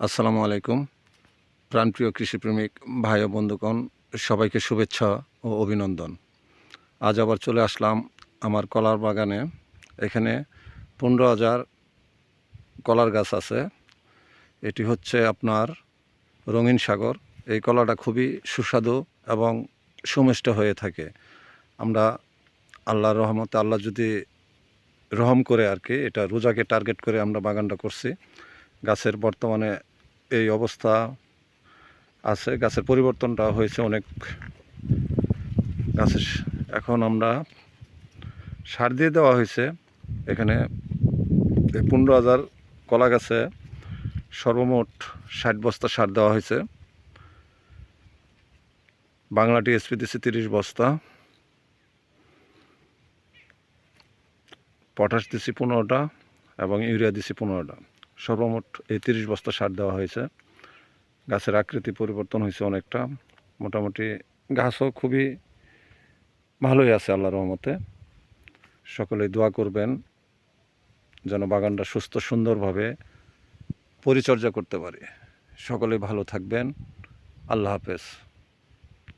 আসসালামু আলাইকুম। প্রাণপ্রিয় কৃষিপ্রেমিক ভাই ও বন্ধুগণ, সবাইকে শুভেচ্ছা ও অভিনন্দন। আজ আবার চলে আসলাম আমার কলার বাগানে। এখানে 15,000 কলার গাছ আছে। এটি হচ্ছে আপনার রঙিন সাগর। এই কলাটা খুবই সুস্বাদু এবং সুমিষ্ট হয়ে থাকে। আমরা আল্লাহর রহমতে, আল্লাহ যদি রহম করে আর কি, এটা রোজাকে টার্গেট করে আমরা বাগানটা করছি। গাছের বর্তমানে এই অবস্থা আছে। গাছের পরিবর্তনটা হয়েছে অনেক। গাছের এখন আমরা সার দিয়ে দেওয়া হয়েছে। এখানে 15,000 কলা গাছে সর্বমোট 60 বস্তা সার দেওয়া হয়েছে। বাংলা টিএসপি দিছি 30 বস্তা, পটাশ দিছি 15টা এবং ইউরিয়া দিছি 15টা। সর্বমোট এই 30 বস্তা সার দেওয়া হয়েছে। গাছের আকৃতি পরিবর্তন হয়েছে অনেকটা। মোটামুটি গাছও খুবই ভালোই আছে আল্লাহর রহমতে। সকলেই দোয়া করবেন যেন বাগানটা সুস্থ সুন্দরভাবে পরিচর্যা করতে পারি। সকলেই ভালো থাকবেন। আল্লাহ হাফেজ।